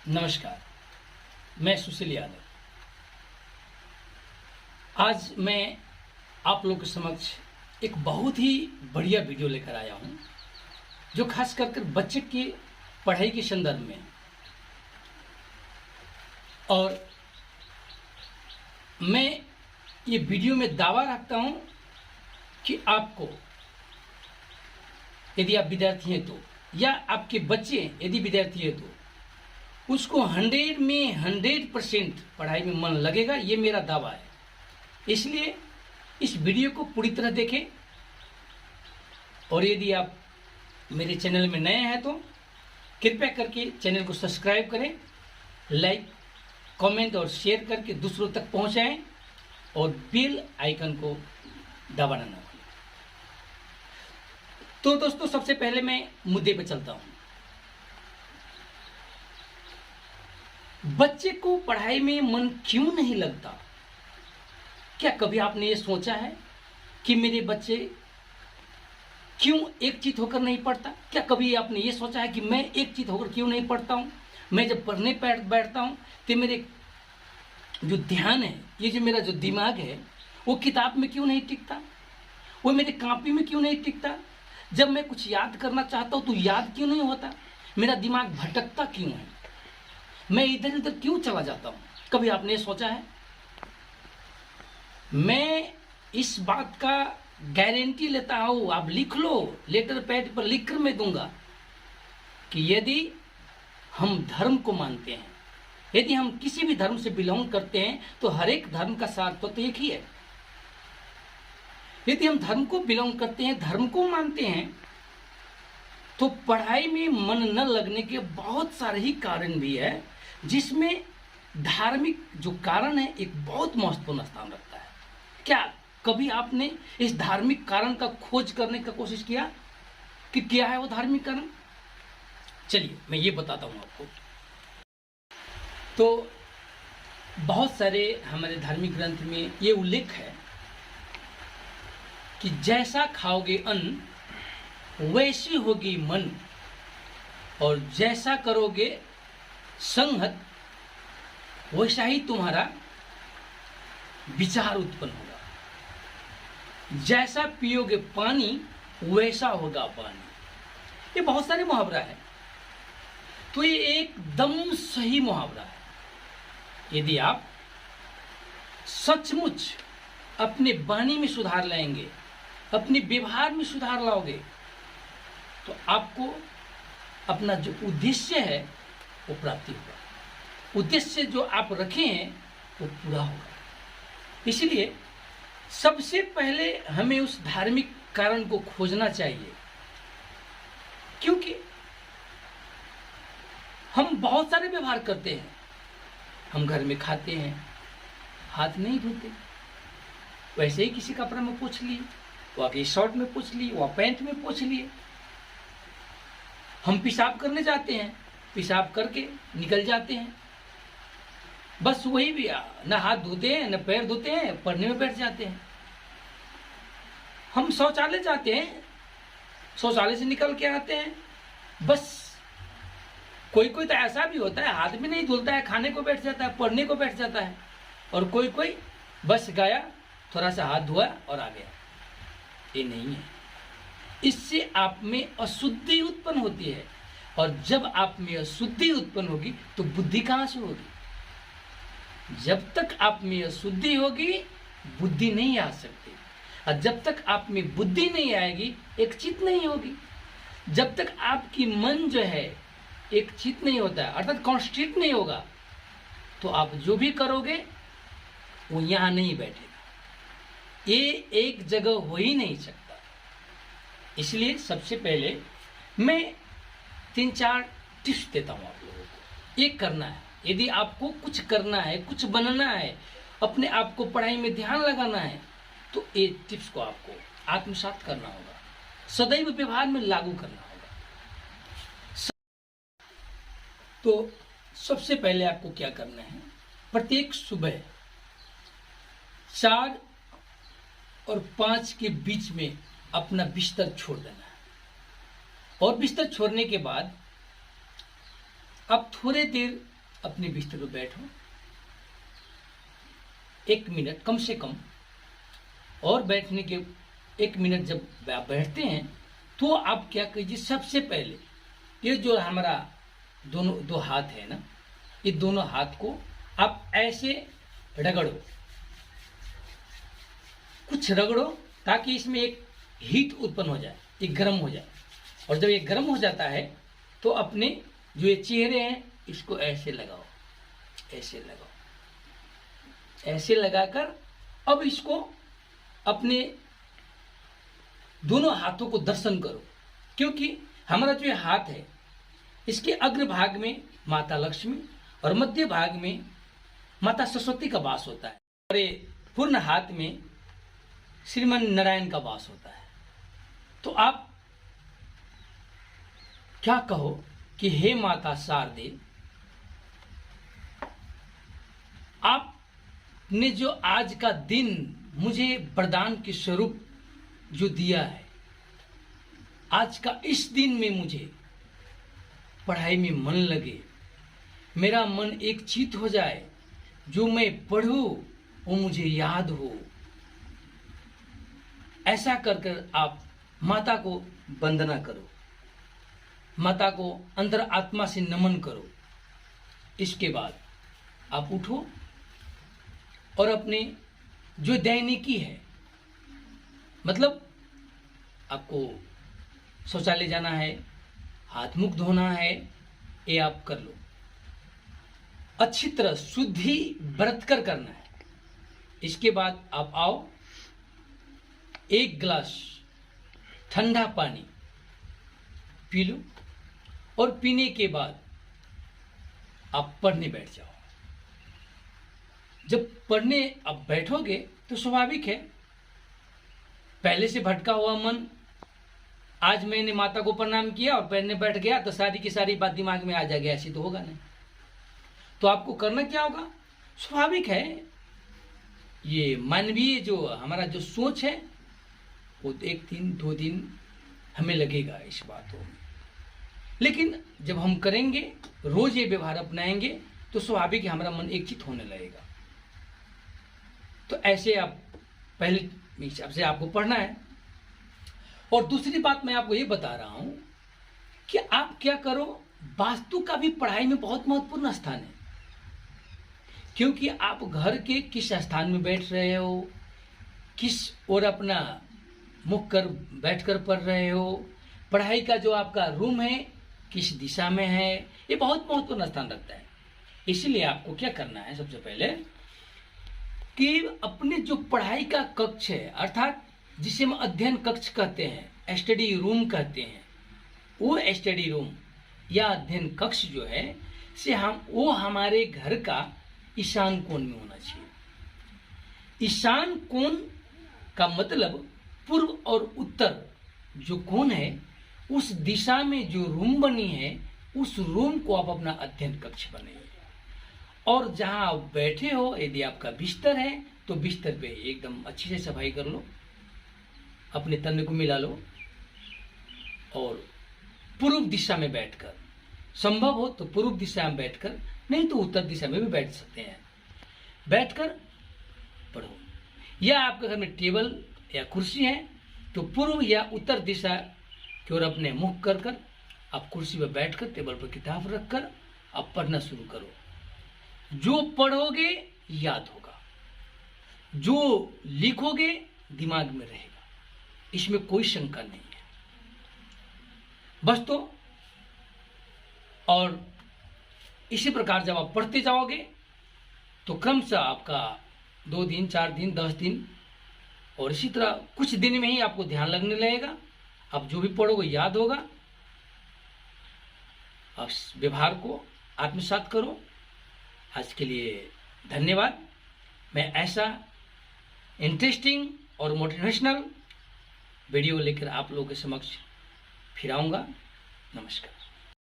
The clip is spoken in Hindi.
नमस्कार, मैं सुशील यादव। आज मैं आप लोगों के समक्ष एक बहुत ही बढ़िया वीडियो लेकर आया हूं, जो खास कर बच्चे की पढ़ाई के संदर्भ में। और मैं ये वीडियो में दावा रखता हूं कि आपको, यदि आप विद्यार्थी हैं तो, या आपके बच्चे यदि विद्यार्थी हैं तो, उसको 100 में 100% पढ़ाई में मन लगेगा, ये मेरा दावा है। इसलिए इस वीडियो को पूरी तरह देखें। और यदि आप मेरे चैनल में नए हैं तो कृपया करके चैनल को सब्सक्राइब करें, लाइक, कमेंट और शेयर करके दूसरों तक पहुंचाएं और बेल आइकन को दबाना ना भूलें। तो दोस्तों, सबसे पहले मैं मुद्दे पर चलता हूं। बच्चे को पढ़ाई में मन क्यों नहीं लगता? क्या कभी आपने ये सोचा है कि मेरे बच्चे क्यों एक चित होकर नहीं पढ़ता? क्या कभी आपने ये सोचा है कि मैं एक चित होकर क्यों नहीं पढ़ता हूं? मैं जब पढ़ने बैठता हूं तो मेरे जो ध्यान है, ये जो मेरा जो दिमाग है, वो किताब में क्यों नहीं टिकता? वो मेरे कॉपी में क्यों नहीं टिकता? जब मैं कुछ याद करना चाहता हूं तो याद क्यों नहीं होता? मेरा दिमाग भटकता क्यों है? मैं इधर उधर क्यों चला जाता हूं? कभी आपने ये सोचा है? मैं इस बात का गारंटी लेता हूं, आप लिख लो, लेटर पैड पर लिख कर मैं दूंगा कि यदि हम धर्म को मानते हैं, यदि हम किसी भी धर्म से बिलोंग करते हैं, तो हर एक धर्म का सार तो एक ही है। यदि हम धर्म को बिलोंग करते हैं, धर्म को मानते हैं, तो पढ़ाई में मन न लगने के बहुत सारे ही कारण भी है, जिसमें धार्मिक जो कारण है एक बहुत महत्वपूर्ण स्थान रखता है। क्या कभी आपने इस धार्मिक कारण का खोज करने का कोशिश किया कि क्या है वो धार्मिक कारण? चलिए मैं ये बताता हूं आपको। तो बहुत सारे हमारे धार्मिक ग्रंथ में ये उल्लेख है कि जैसा खाओगे अन्न वैसी होगी मन, और जैसा करोगे संगत वैसा ही तुम्हारा विचार उत्पन्न होगा। जैसा पियोगे पानी वैसा होगा पानी। ये बहुत सारे मुहावरा है, तो ये एकदम सही मुहावरा है। यदि आप सचमुच अपने वाणी में सुधार लाएंगे, अपने व्यवहार में सुधार लाओगे, तो आपको अपना जो उद्देश्य है वो प्राप्ति होगा। उद्देश्य जो आप रखे हैं वो पूरा होगा। इसलिए सबसे पहले हमें उस धार्मिक कारण को खोजना चाहिए, क्योंकि हम बहुत सारे व्यवहार करते हैं। हम घर में खाते हैं, हाथ नहीं धोते, वैसे ही किसी कपड़े में पोंछ लिए, वो आके शर्ट में पोंछ लिए, वो पैंट में पोंछ लिए। हम पेशाब करने जाते हैं, पेशाब करके निकल जाते हैं, बस वही भी न हाथ धोते हैं न पैर धोते हैं, पढ़ने में बैठ जाते हैं। हम शौचालय जाते हैं, शौचालय से निकल के आते हैं, बस कोई कोई तो ऐसा भी होता है हाथ भी नहीं धुलता है, खाने को बैठ जाता है, पढ़ने को बैठ जाता है, और कोई कोई बस गया, थोड़ा सा हाथ धोया और आ गया। ये नहीं है। इससे आप में अशुद्धि उत्पन्न होती है, और जब आप में अशुद्धि उत्पन्न होगी तो बुद्धि कहां से होगी? जब तक आप में अशुद्धि होगी बुद्धि नहीं आ सकती, और जब तक आप में बुद्धि नहीं आएगी एक चित नहीं होगी। जब तक आपकी मन जो है एक चित नहीं होता है, अर्थात कॉन्स्ट्रिक्ट नहीं होगा, तो आप जो भी करोगे वो यहां नहीं बैठेगा, ये एक जगह हो ही नहीं सकता। इसलिए सबसे पहले मैं 3-4 टिप्स देता हूं आप लोगों को। ये करना है, यदि आपको कुछ करना है, कुछ बनना है, अपने आप को पढ़ाई में ध्यान लगाना है, तो ये टिप्स को आपको आत्मसात करना होगा, सदैव व्यवहार में लागू करना होगा। तो सबसे पहले आपको क्या करना है, प्रत्येक सुबह 4 और 5 के बीच में अपना बिस्तर छोड़ देना है। और बिस्तर छोड़ने के बाद आप थोड़ी देर अपने बिस्तर पर बैठो, 1 मिनट कम से कम। और बैठने के 1 मिनट जब आप बैठते हैं तो आप क्या कीजिए, सबसे पहले ये जो हमारा दो हाथ है ना, ये दोनों हाथ को आप ऐसे रगड़ो, कुछ रगड़ो, ताकि इसमें एक हीट उत्पन्न हो जाए, ये गर्म हो जाए। और जब ये गर्म हो जाता है तो अपने जो ये चेहरे हैं इसको ऐसे लगाओ, ऐसे लगाओ, ऐसे लगाकर अब इसको अपने दोनों हाथों को दर्शन करो। क्योंकि हमारा जो ये हाथ है इसके अग्र भाग में माता लक्ष्मी और मध्य भाग में माता सरस्वती का वास होता है, और ये पूर्ण हाथ में श्रीमान नारायण का वास होता है। तो आप क्या कहो कि हे माता शारदे, आपने जो आज का दिन मुझे वरदान के स्वरूप जो दिया है, आज का इस दिन में मुझे पढ़ाई में मन लगे, मेरा मन एक चित हो जाए, जो मैं पढ़ूं वो मुझे याद हो। ऐसा कर कर आप माता को वंदना करो, माता को अंतर आत्मा से नमन करो। इसके बाद आप उठो और अपने जो दैनिकी है, मतलब आपको शौचालय जाना है, हाथ मुख धोना है, ये आप कर लो। अच्छी तरह शुद्धि बरत कर करना है। इसके बाद आप आओ, 1 गिलास ठंडा पानी पी लो, और पीने के बाद आप पढ़ने बैठ जाओ। जब पढ़ने आप बैठोगे तो स्वाभाविक है, पहले से भटका हुआ मन, आज मैंने माता को प्रणाम किया और पढ़ने बैठ गया तो सारी की सारी बात दिमाग में आ जाएगी, ऐसी तो होगा नहीं। तो आपको करना क्या होगा, स्वाभाविक है, ये मानवीय जो हमारा जो सोच है वो 1 दिन 2 दिन हमें लगेगा इस बातों में, लेकिन जब हम करेंगे, रोज ये व्यवहार अपनाएंगे तो स्वाभाविक है हमारा मन एक चित होने लगेगा। तो ऐसे आप पहले हिसाब से आपको पढ़ना है। और दूसरी बात मैं आपको ये बता रहा हूं कि आप क्या करो, वास्तु का भी पढ़ाई में बहुत महत्वपूर्ण स्थान है। क्योंकि आप घर के किस स्थान में बैठ रहे हो, किस और अपना मुख कर बैठकर पढ़ रहे हो, पढ़ाई का जो आपका रूम है किस दिशा में है, ये बहुत महत्वपूर्ण स्थान रखता है। इसलिए आपको क्या करना है, सबसे पहले कि अपने जो पढ़ाई का कक्ष है, अर्थात जिसे हम अध्ययन कक्ष कहते हैं, स्टडी रूम कहते हैं, वो स्टडी रूम या अध्ययन कक्ष जो है से वो हमारे घर का ईशान कोण में होना चाहिए। ईशान कोण का मतलब पूर्व और उत्तर जो कोण है, उस दिशा में जो रूम बनी है, उस रूम को आप अपना अध्ययन कक्ष बनाइए। और जहां आप बैठे हो, यदि आपका बिस्तर है तो बिस्तर पे एकदम अच्छी से सफाई कर लो, अपने तन को मिला लो, और पूर्व दिशा में बैठकर, संभव हो तो पूर्व दिशा में बैठकर, नहीं तो उत्तर दिशा में भी बैठ सकते हैं, बैठकर पढ़ो। या आपके घर में टेबल या कुर्सी है तो पूर्व या उत्तर दिशा की ओर अपने मुख कर कर आप कुर्सी पर बैठकर, टेबल पर किताब रखकर आप पढ़ना शुरू करो। जो पढ़ोगे याद होगा, जो लिखोगे दिमाग में रहेगा, इसमें कोई शंका नहीं है। बस तो और इसी प्रकार जब आप पढ़ते जाओगे तो क्रमशः आपका 2 दिन, 4 दिन, 10 दिन, और इसी तरह कुछ दिन में ही आपको ध्यान लगने लगेगा। आप जो भी पढ़ोगे याद होगा। आप व्यवहार को आत्मसात करो। आज के लिए धन्यवाद। मैं ऐसा इंटरेस्टिंग और मोटिवेशनल वीडियो लेकर आप लोगों के समक्ष फिर आऊंगा। नमस्कार।